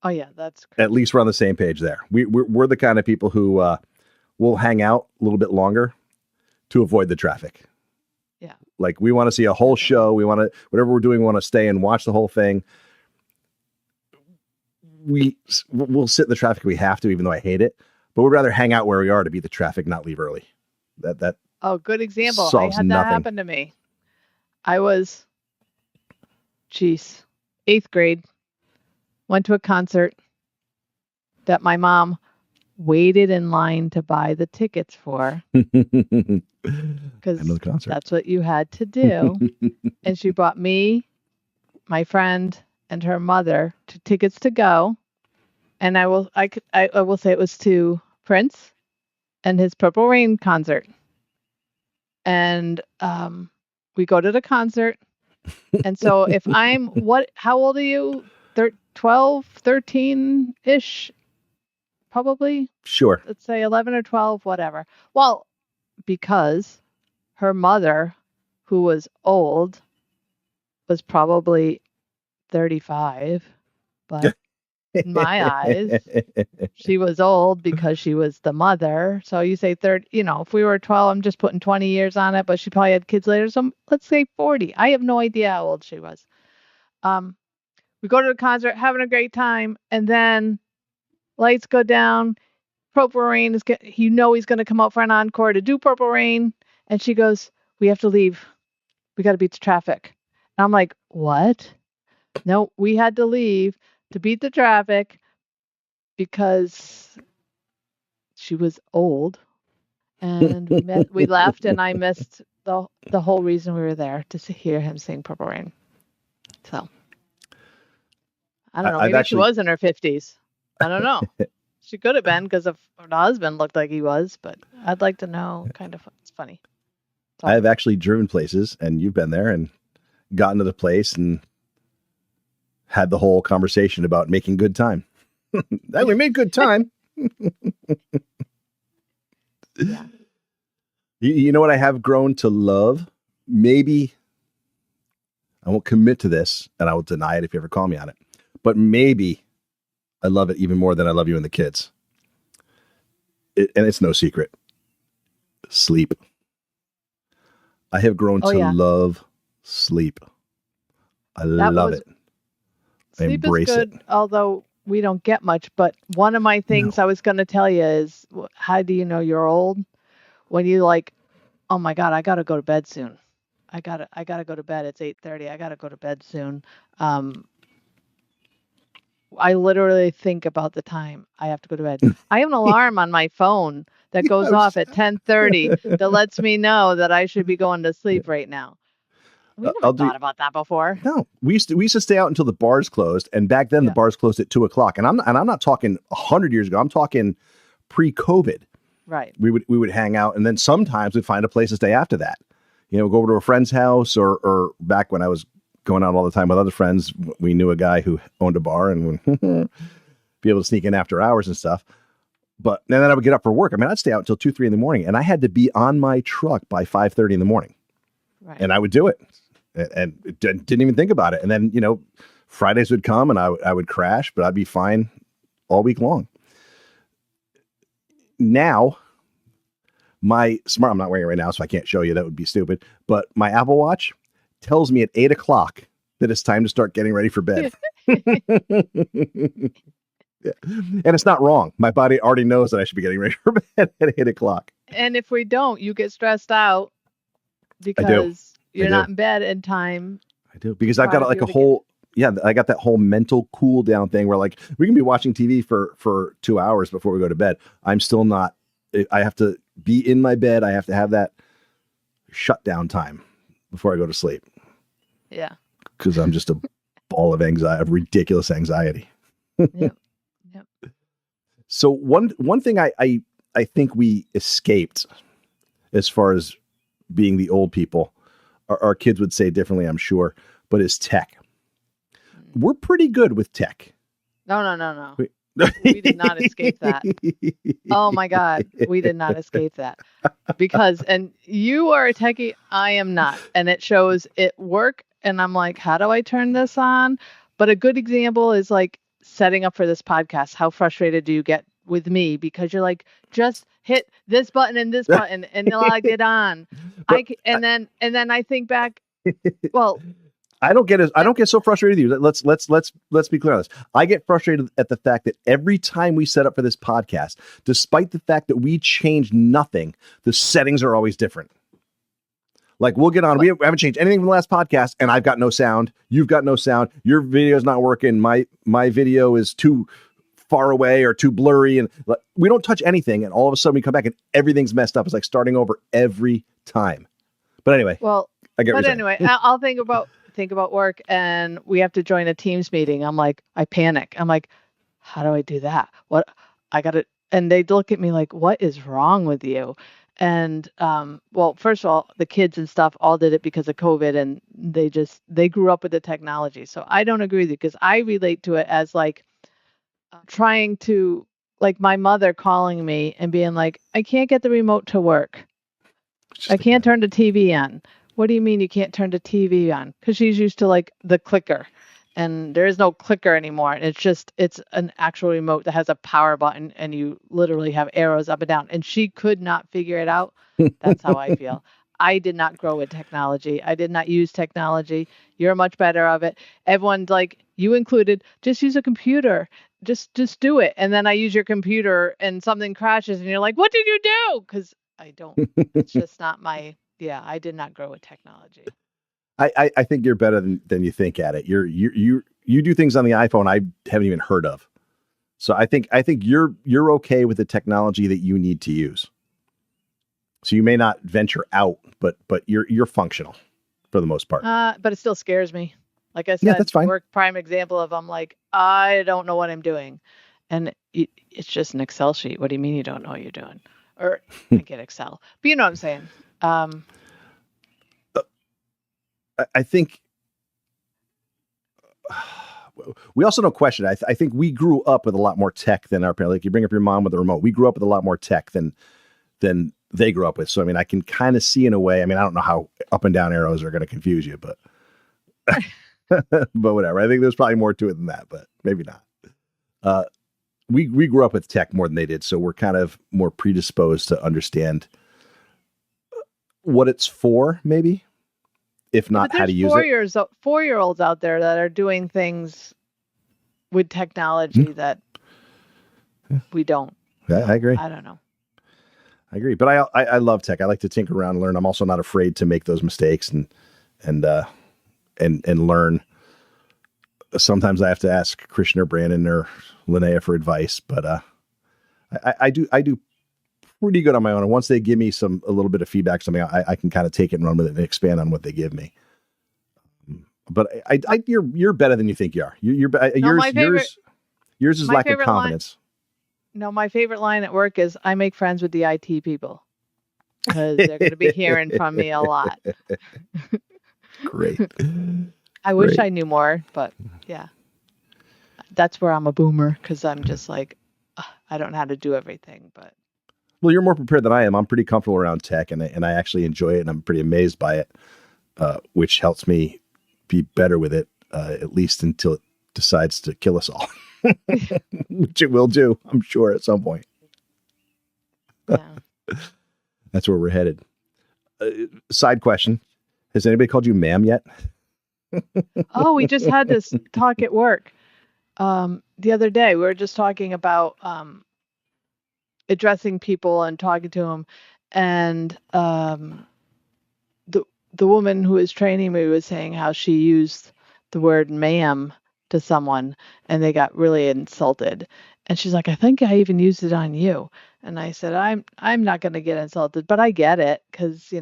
Oh, yeah, that's crazy. At least we're on the same page there. We're the kind of people who will hang out a little bit longer to avoid the traffic. Yeah. Like we want to see a whole show. We want to, whatever we're doing, we want to stay and watch the whole thing. We'll sit in the traffic if we have to, even though I hate it. But we'd rather hang out where we are to beat the traffic, not leave early. That good example. Solves I had nothing. that happen to me. I was, 8th grade, went to a concert that my mom waited in line to buy the tickets for. Because that's what you had to do. And she brought me, my friend, and her mother tickets to go. And I will say it was to Prince and his Purple Rain concert. And we go to the concert. And so if how old are you? 12, 13-ish, probably? Sure. Let's say 11 or 12, whatever. Well, because her mother, who was old, was probably 35, but in my eyes, she was old because she was the mother. So you say 30, if we were 12, I'm just putting 20 years on it, but she probably had kids later. So let's say 40. I have no idea how old she was. We go to the concert, having a great time, and then lights go down. Purple Rain he's going to come out for an encore to do Purple Rain. And she goes, we have to leave. We got to beat the traffic. And I'm like, what? No, we had to leave to beat the traffic because she was old. And we left, and I missed the whole reason we were there to hear him sing Purple Rain. So, I don't know. Maybe she was in her 50s. I don't know. She could have been because her husband looked like he was, but I'd like to know. Kind of, it's funny. So, I've actually driven places, and you've been there, and gotten to the place and had the whole conversation about making good time. We made good time. Yeah. You know what I have grown to love? Maybe I won't commit to this, and I will deny it if you ever call me on it. But maybe I love it even more than I love you and the kids. And it's no secret. Sleep. I have grown to love sleep. I love it. I sleep embrace is good, it. although we don't get much. But one of my things I was going to tell you is, how do you know you're old? When you like, oh my God, I got to go to bed soon. I gotta go to bed. It's 8:30. I gotta go to bed soon. I literally think about the time I have to go to bed. I have an alarm on my phone that goes off at 10:30 that lets me know that I should be going to sleep right now. We never thought about that before. No, we used to stay out until the bars closed, and back then the bars closed at 2:00. And I'm not talking 100 years ago. I'm talking pre-COVID. Right. We would hang out, and then sometimes we'd find a place to stay after that. Go over to a friend's house, or back when I was going out all the time with other friends, we knew a guy who owned a bar and would be able to sneak in after hours and stuff. But then I would get up for work. I mean, I'd stay out until 2, 3 in the morning, and I had to be on my truck by 5:30 in the morning. Right. And I would do it, and didn't even think about it. And then, Fridays would come, and I would crash, but I'd be fine all week long. Now, my smart, I'm not wearing it right now, so I can't show you. That would be stupid. But my Apple Watch tells me at 8:00 that it's time to start getting ready for bed. Yeah. And it's not wrong. My body already knows that I should be getting ready for bed at 8:00. And if we don't, you get stressed out because I you're do. not in bed in time. I do because I've got like a to whole I got that whole mental cool down thing where like we can be watching TV for 2 hours before we go to bed. I'm still not. I have to be in my bed. I have to have that shutdown time before I go to sleep. Yeah. Because I'm just a ball of anxiety, of ridiculous anxiety. Yep. Yep. So one thing I think we escaped as far as being the old people, our kids would say differently, I'm sure, but is tech. We're pretty good with tech. No. We did not escape that. Oh my God. We did not escape that. Because, and you are a techie, I am not. And it shows at work. And I'm like, how do I turn this on? But a good example is like setting up for this podcast. How frustrated do you get with me? Because you're like, just hit this button and this button and they'll get on. And then I think back, well, I don't get so frustrated with you. Let's be clear on this. I get frustrated at the fact that every time we set up for this podcast, despite the fact that we change nothing, the settings are always different. Like we'll get on, we haven't changed anything from the last podcast, and I've got no sound. You've got no sound. Your video is not working. My video is too far away or too blurry, and we don't touch anything. And all of a sudden, we come back and everything's messed up. It's like starting over every time. But anyway, I get. But anyway, I'll think about work, and we have to join a Teams meeting. I'm like, I panic. I'm like, how do I do that? What I got to, and they look at me like, what is wrong with you? And well, first of all, the kids and stuff all did it because of COVID, and they grew up with the technology. So I don't agree with you because I relate to it as like trying to, like my mother calling me and being like, I can't get the remote to work. I can't turn the TV on. What do you mean you can't turn the TV on? Because she's used to like the clicker, and there is no clicker anymore. It's an actual remote that has a power button, and you literally have arrows up and down. And she could not figure it out. That's how I feel. I did not grow with technology. I did not use technology. You're much better of it. Everyone's like, you included, just use a computer. Just do it. And then I use your computer and something crashes, and you're like, what did you do? Because I don't. It's just not my. Yeah, I did not grow with technology. I think you're better than you think at it. You do things on the iPhone I haven't even heard of. So I think you're okay with the technology that you need to use. So you may not venture out, but you're functional for the most part. But it still scares me. Like I said, yeah, that's fine. Work prime example of I'm like, I don't know what I'm doing. And it's just an Excel sheet. What do you mean you don't know what you're doing? Or I get Excel. But you know what I'm saying. I think we also don't question it. I think we grew up with a lot more tech than our parents. Like you bring up your mom with the remote. We grew up with a lot more tech than they grew up with. So, I mean, I can kind of see in a way, I mean, I don't know how up and down arrows are going to confuse you, but, but whatever. I think there's probably more to it than that, but maybe not. We grew up with tech more than they did. So we're kind of more predisposed to understand what it's for, maybe, if not how to use it. 4-year-olds out there that are doing things with technology that we don't. Yeah, I agree. I don't know. I agree, but I love tech. I like to tinker around and learn. I'm also not afraid to make those mistakes and learn. Sometimes I have to ask Christian or Brandon or Linnea for advice, but I do pretty good on my own. And once they give me a little bit of feedback, something I can kind of take it and run with it and expand on what they give me. But you're better than you think you are. Yours is lack of confidence. No, my favorite line at work is I make friends with the IT people because they're going to be hearing from me a lot. Great. I wish I knew more, but yeah, that's where I'm a boomer because I'm just like, I don't know how to do everything, but. Well, you're more prepared than I am. I'm pretty comfortable around tech and I actually enjoy it and I'm pretty amazed by it, which helps me be better with it, at least until it decides to kill us all. Which it will do, I'm sure, at some point. Yeah. That's where we're headed. Side question. Has anybody called you ma'am yet? Oh, we just had this talk at work. The other day, we were just talking about addressing people and talking to them. And the woman who was training me was saying how she used the word ma'am to someone and they got really insulted. And she's like, I think I even used it on you. And I said, I'm not going to get insulted, but I get it because,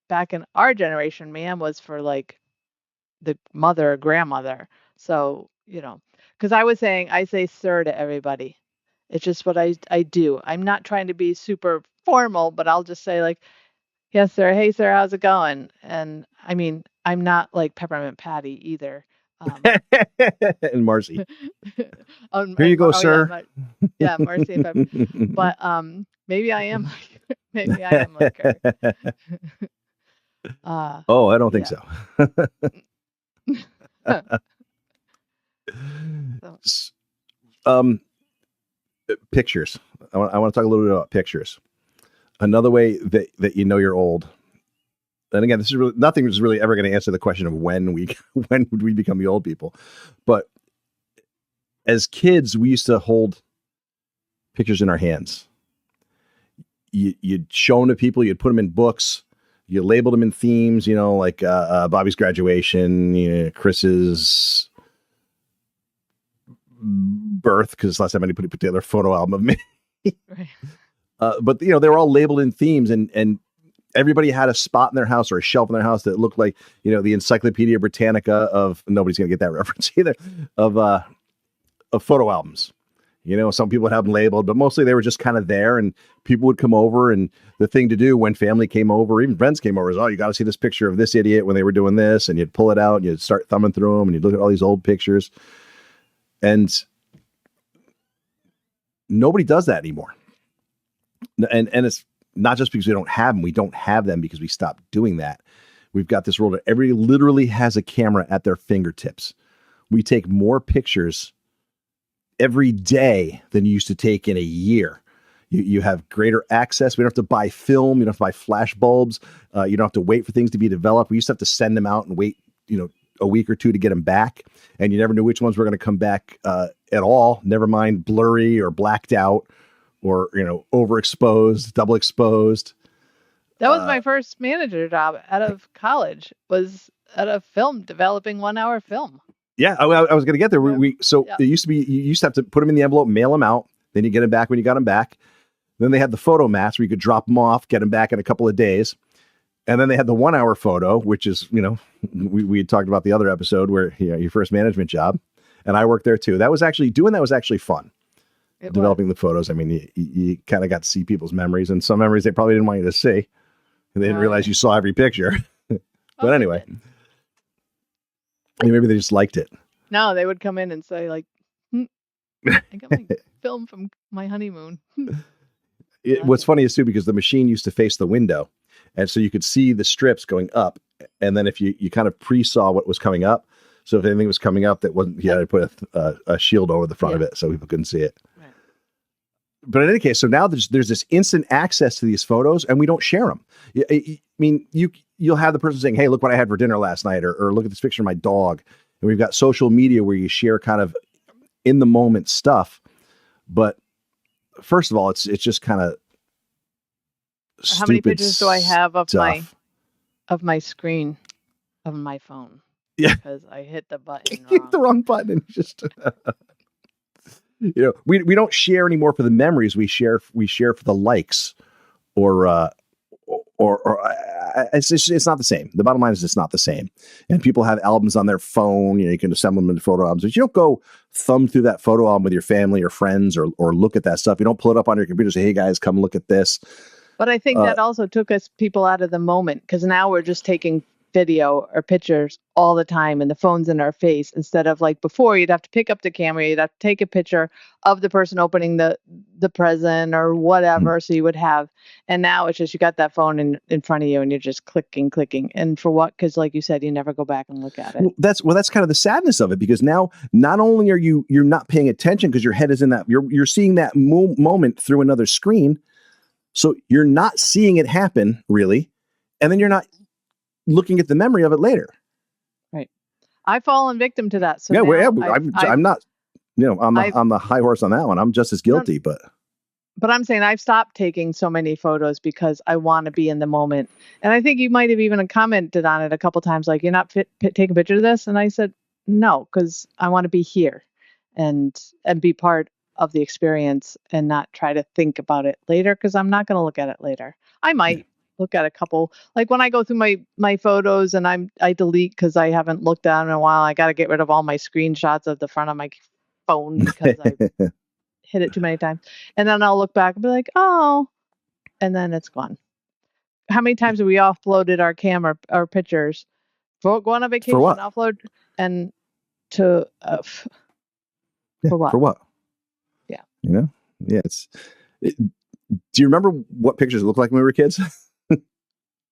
back in our generation, ma'am was for like the mother or grandmother. So, because I was saying I say sir to everybody. It's just what I do. I'm not trying to be super formal, but I'll just say like, yes, sir. Hey, sir, how's it going? And I mean, I'm not like Peppermint Patty either. And Marcy, here you And go, oh yeah, sir. yeah, Marcy and Pepper. But maybe I am maybe I am like her. Oh, I don't think Yeah. so. So, um, Pictures. I want to talk a little bit about pictures. Another way that you know you're old. And again, this is really nothing is really ever going to answer the question of when would we become the old people. But as kids, we used to hold pictures in our hands. You'd show them to people. You'd put them in books. You labeled them in themes. Like Bobby's graduation, Chris's birth, because last time anybody put together a photo album of me. right. But they were all labeled in themes, and everybody had a spot in their house or a shelf in their house that looked like the Encyclopedia Britannica of nobody's going to get that reference either of photo albums. Some people would have them labeled, but mostly they were just kind of there, and people would come over, and the thing to do when family came over, even friends came over, is, oh, you got to see this picture of this idiot when they were doing this, and you'd pull it out, and you'd start thumbing through them, and you'd look at all these old pictures, and nobody does that anymore. And it's not just because we don't have them. We don't have them because we stopped doing that. We've got this world where everybody literally has a camera at their fingertips. We take more pictures every day than you used to take in a year. You have greater access. We don't have to buy film. You don't have to buy flash bulbs. You don't have to wait for things to be developed. We used to have to send them out and wait, a week or two to get them back. And you never knew which ones were going to come back at all. Never mind blurry or blacked out or, overexposed, double exposed. That was my first manager job out of college, was at a film, developing 1-hour film. Yeah, I was going to get there. Yeah. It used to be, you used to have to put them in the envelope, mail them out. Then you get them back when you got them back. Then they had the photo mats where you could drop them off, get them back in a couple of days. And then they had the 1-hour photo, which is, we had talked about the other episode where, your first management job. And I worked there too. That was actually fun. Developing the photos. I mean, you kind of got to see people's memories, and some memories they probably didn't want you to see. And they didn't realize you saw every picture. But anyway, maybe they just liked it. No, they would come in and say like, I got my film from my honeymoon. What's funny is too, because the machine used to face the window. And so you could see the strips going up. And then if you kind of pre-saw what was coming up. So if anything was coming up that wasn't, you had to put a shield over the front of it so people couldn't see it. Right. But in any case, so now there's this instant access to these photos, and we don't share them. I mean, you'll have the person saying, hey, look what I had for dinner last night, or look at this picture of my dog. And we've got social media where you share kind of in the moment stuff. But first of all, it's just kind of how many pictures do I have of my screen of my phone? Yeah, because I hit the button wrong. The wrong button, and just we don't share anymore for the memories. We share for the likes, or it's not the same. The bottom line is it's not the same. And people have albums on their phone. You can assemble them into photo albums, but you don't go thumb through that photo album with your family or friends, or look at that stuff. You don't pull it up on your computer and say, hey guys, come look at this. But I think that also took us people out of the moment, because now we're just taking video or pictures all the time, and the phone's in our face, instead of like before you'd have to pick up the camera, you'd have to take a picture of the person opening the present or whatever. So you would have, and now it's just, you got that phone in front of you and you're just clicking. And for what? Because like you said, you never go back and look at it. That's kind of the sadness of it, because now not only are you're not paying attention because your head is in that, you're seeing that moment through another screen. So you're not seeing it happen really. And then you're not looking at the memory of it later. Right. I've fallen victim to that. So I'm not, I'm the high horse on that one. I'm just as guilty, but But I'm saying I've stopped taking so many photos because I want to be in the moment. And I think you might have even commented on it a couple times, like, you're not taking pictures of this. And I said, no, because I want to be here and be part of the experience and not try to think about it later, because I'm not going to look at it later. I might look at a couple, like when I go through my photos and I delete because I haven't looked at them in a while. I got to get rid of all my screenshots of the front of my phone because I hit it too many times. And then I'll look back and be like, oh, and then it's gone. How many times have we offloaded our pictures? Go on a vacation, For what? offload, and to for what? For what? Yeah. Yeah. Do you remember what pictures looked like when we were kids?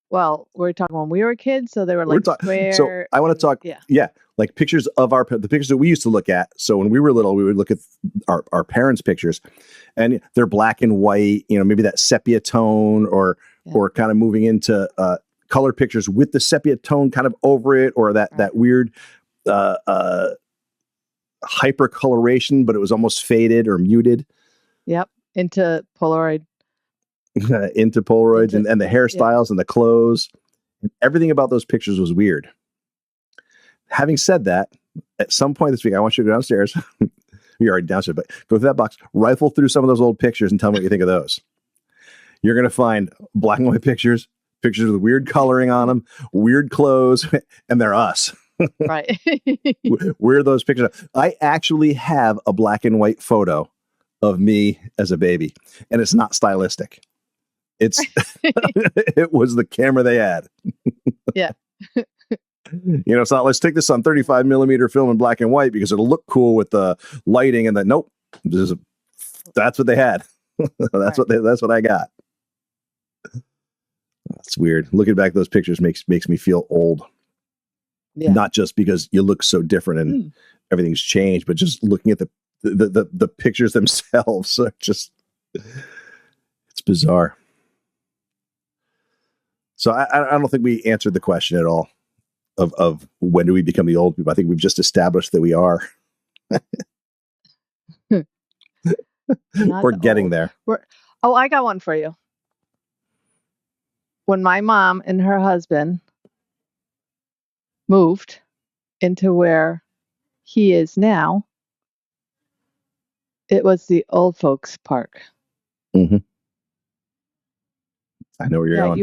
Well, we're talking when we were kids, so they were like square. So I want to talk. Yeah, like pictures of the pictures that we used to look at. So when we were little, we would look at our parents' pictures, and they're black and white. Maybe that sepia tone, or kind of moving into color pictures with the sepia tone kind of over it, or that weird hypercoloration, but it was almost faded or muted. Yep, into Polaroid. Into Polaroids and the hairstyles and the clothes. And everything about those pictures was weird. Having said that, at some point this week, I want you to go downstairs. You're already downstairs, but go through that box, rifle through some of those old pictures and tell me what you think of those. You're going to find black and white pictures with weird coloring on them, weird clothes, and they're us. Right. We're those pictures. I actually have a black and white photo of me as a baby, and it's not stylistic. It was the camera they had. Yeah. It's not, let's take this on 35 millimeter film in black and white because it'll look cool with the lighting and nope. That's what they had. That's what I got. That's weird. Looking back at those pictures makes me feel old. Yeah. Not just because you look so different and everything's changed, but just looking at the pictures themselves are just, it's bizarre. So I don't think we answered the question at all of when do we become the old people. I think we've just established that we are. We're getting there. I got one for you. When my mom and her husband moved into where he is now, it was the old folks park. Mm-hmm. I know where you're going.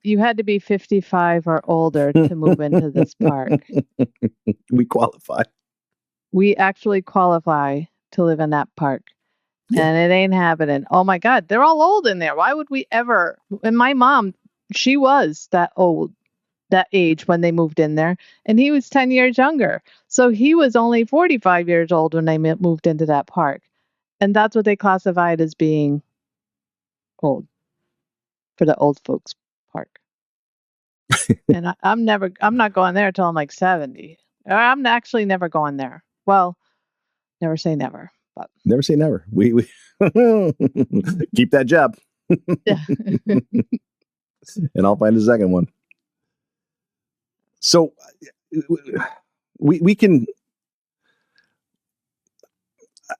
You had to be 55 or older to move into this park. We qualify. We actually qualify to live in that park. Yeah. And it ain't happening. Oh my God, they're all old in there. Why would we ever? And my mom, she was that age when they moved in there, and he was 10 years younger. So he was only 45 years old when they moved into that park. And that's what they classified as being old for the old folks park. And I'm not going there until I'm like 70. I'm actually never going there. Well, never say never, but never say never. We keep that job. Yeah. And I'll find a second one. So we can,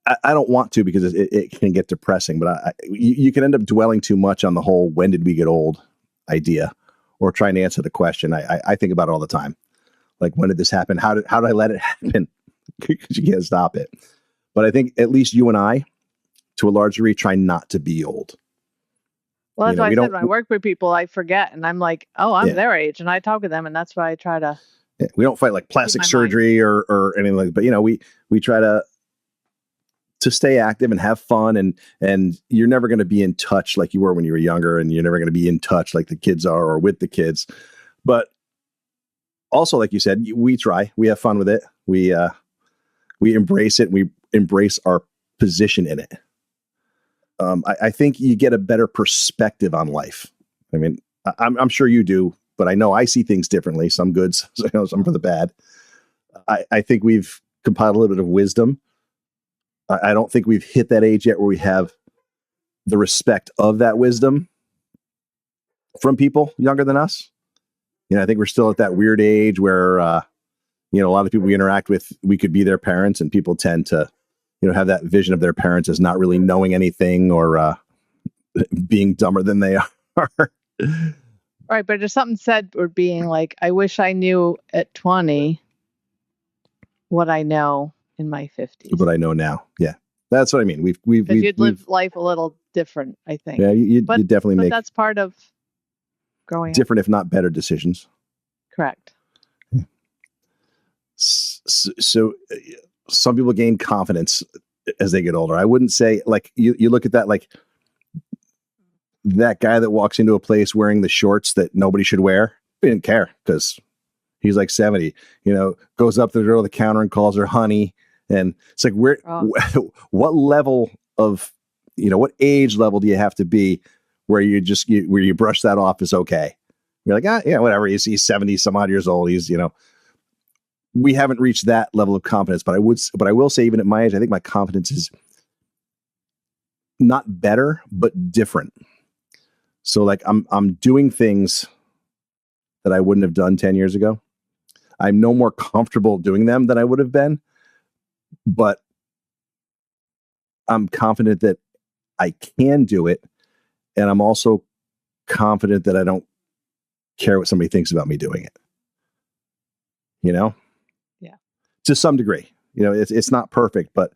I don't want to because it can get depressing, but you can end up dwelling too much on the whole when did we get old idea, or trying to answer the question. I think about it all the time. Like, when did this happen? How did I let it happen? Because you can't stop it. But I think at least you and I, to a large degree, try not to be old. Well, that's why I said when I work with people, I forget, and I'm like, oh, I'm their age, and I talk to them, and that's why I try to. Yeah, we don't fight like plastic surgery or anything like that, but we try to stay active and have fun, and you're never going to be in touch like you were when you were younger, and you're never going to be in touch like the kids are or with the kids. But also, like you said, we have fun with it. We embrace it. We embrace our position in it. I think you get a better perspective on life. I mean, I'm sure you do, but I know I see things differently. Some good, some for the bad. I think we've compiled a little bit of wisdom. I don't think we've hit that age yet where we have the respect of that wisdom from people younger than us. I think we're still at that weird age where, a lot of people we interact with, we could be their parents, and people tend to, have that vision of their parents as not really knowing anything or being dumber than they are. Right, but there's something said for being like, I wish I knew at 20 what I know in my 50s. But I know now. Yeah, that's what I mean. Because you'd live life a little different, I think. Yeah, you definitely but make that's part of growing different, if not better, decisions. Correct. So some people gain confidence as they get older. I wouldn't say like you look at that like that guy that walks into a place wearing the shorts that nobody should wear. He didn't care because he's like 70, goes up to the girl at the counter and calls her honey. And it's like, what level of, what age level do you have to be where where you brush that off is okay? You're like, yeah, whatever. He's 70 some odd years old. He's, we haven't reached that level of confidence, but I will say even at my age, I think my confidence is not better, but different. So like I'm doing things that I wouldn't have done 10 years ago. I'm no more comfortable doing them than I would have been, but I'm confident that I can do it. And I'm also confident that I don't care what somebody thinks about me doing it. Yeah. To some degree, it's not perfect, but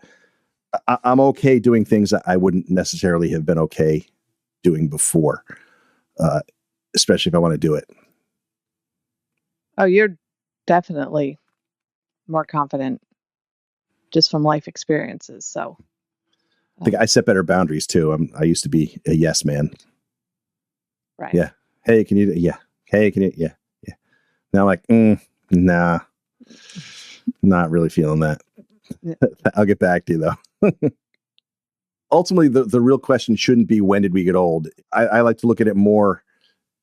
I'm okay doing things that I wouldn't necessarily have been okay doing before, especially if I want to do it. Oh, you're definitely more confident just from life experiences. So I think I set better boundaries too. I used to be a yes man. Right. Yeah. Hey, can you? Yeah. Hey, can you? Yeah. Yeah. Now I'm like, nah, not really feeling that. Yeah. I'll get back to you though. Ultimately, the real question shouldn't be when did we get old? I like to look at it more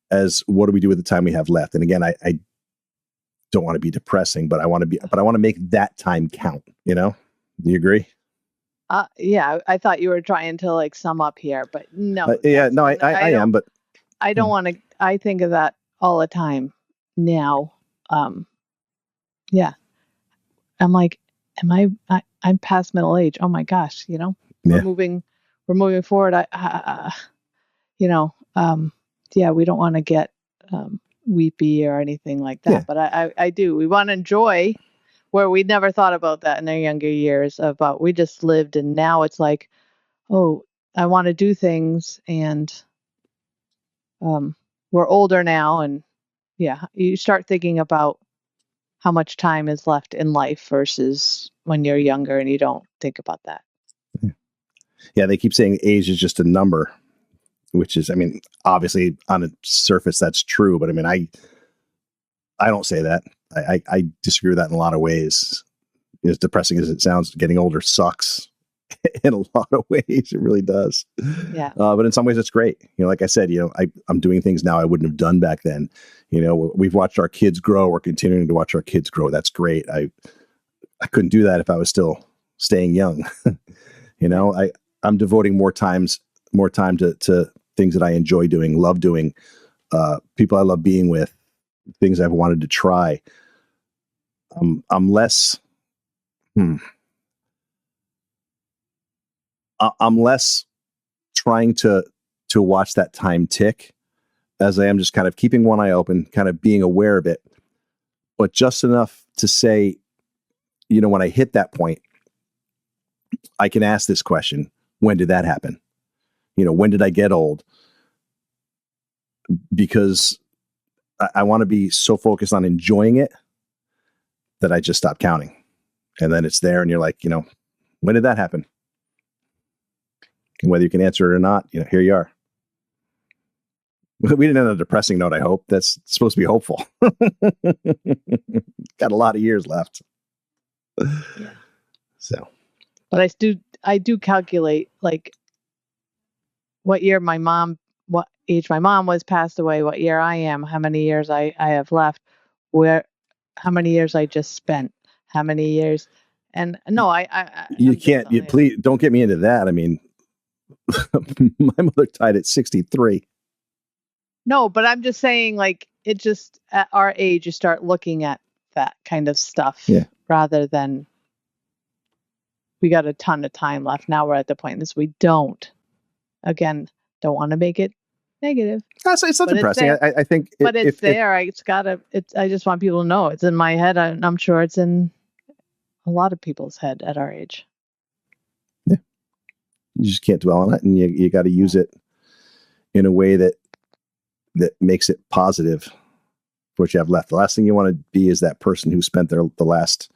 as what do we do with the time we have left? And again, I don't want to be depressing, but I want to make that time count. Do you agree? Yeah, I thought you were trying to like sum up here, but no. I am, but I don't want to. I think of that all the time now. Yeah, I'm like, I'm past middle age. Oh my gosh, we're moving forward. Yeah, we don't want to get weepy or anything like that. Yeah. But I do. We want to enjoy where we never thought about that in our younger years. About we just lived, and now it's like, oh, I want to do things, and we're older now, and yeah, you start thinking about how much time is left in life versus when you're younger and you don't think about that. Yeah, they keep saying age is just a number, which is, I mean, obviously on the surface that's true, but I mean, I don't say that. I disagree with that in a lot of ways. As depressing as it sounds, getting older sucks in a lot of ways. It really does. Yeah. But in some ways it's great. Like I said, I'm doing things now I wouldn't have done back then. We've watched our kids grow. We're continuing to watch our kids grow. That's great. I couldn't do that if I was still staying young. I'm devoting more time to things that I enjoy doing, love doing, people I love being with, things I've wanted to try. I'm less, I'm less trying to watch that time tick as I am just kind of keeping one eye open, kind of being aware of it, but just enough to say, when I hit that point, I can ask this question: when did that happen? When did I get old? Because I want to be so focused on enjoying it that I just stop counting. And then it's there and you're like, when did that happen? And whether you can answer it or not, here you are. We didn't end on a depressing note, I hope. That's supposed to be hopeful. Got a lot of years left. Yeah. So. But I do calculate like what age my mom was passed away, what year I am, how many years I have left, how many years I just spent, how many years. And no, you can't, please don't get me into that. I mean, my mother died at 63. No, but I'm just saying, like, it just at our age, you start looking at that kind of stuff rather than we got a ton of time left. Now we're at the point we don't. Again, don't want to make it negative. It's not But it's depressing. there. I think But it's there. I just want people to know it's in my head. I'm sure it's in a lot of people's head at our age. Yeah. You just can't dwell on it, and you got to use it in a way that makes it positive for what you have left. The last thing you want to be is that person who spent the last,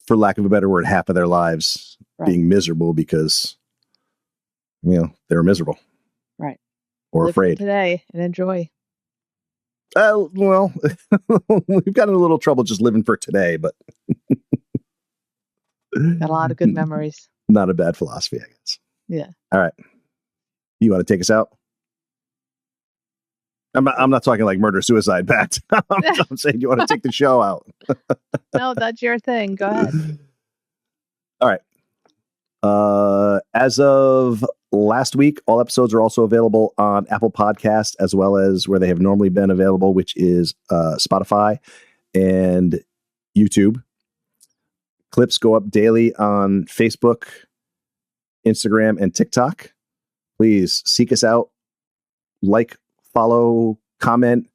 for lack of a better word, half of their lives being miserable because, they were miserable. Right. Or Live afraid. Today and enjoy. Well, we've got in a little trouble just living for today, but got a lot of good memories. Not a bad philosophy, I guess. Yeah. All right. You want to take us out? I'm not talking like murder suicide pact. I'm saying you want to take the show out. No, that's your thing. Go ahead. All right. As of last week, all episodes are also available on Apple Podcast, as well as where they have normally been available, which is Spotify and YouTube. Clips go up daily on Facebook, Instagram, and TikTok. Please seek us out. Like, follow, comment,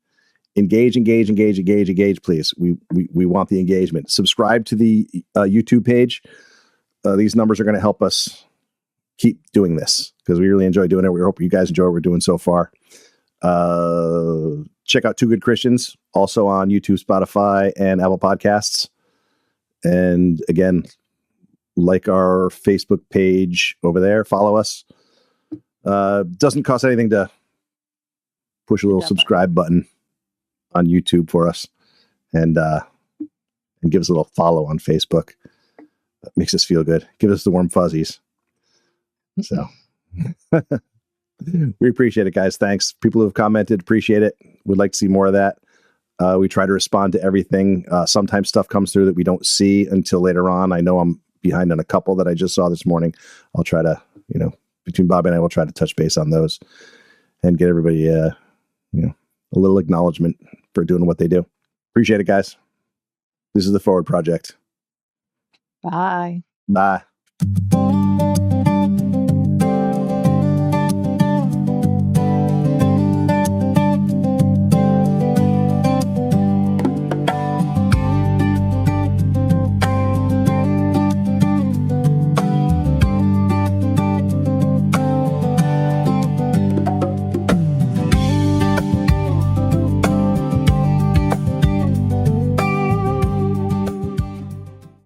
engage, please. We want the engagement. Subscribe to the YouTube page. These numbers are going to help us keep doing this because we really enjoy doing it. We hope you guys enjoy what we're doing so far. Check out Two Good Christians, also on YouTube, Spotify, and Apple Podcasts. And again, like our Facebook page over there. Follow us. Doesn't cost anything to push a little subscribe button on YouTube for us, and give us a little follow on Facebook. That makes us feel good. Give us the warm fuzzies. So we appreciate it, guys. Thanks. People who have commented, appreciate it. We'd like to see more of that. We try to respond to everything. Sometimes stuff comes through that we don't see until later on. I know I'm behind on a couple that I just saw this morning. I'll try to, between Bob and I, will try to touch base on those and get everybody, a little acknowledgement for doing what they do. Appreciate it, guys. This is the Forward Project. Bye. Bye.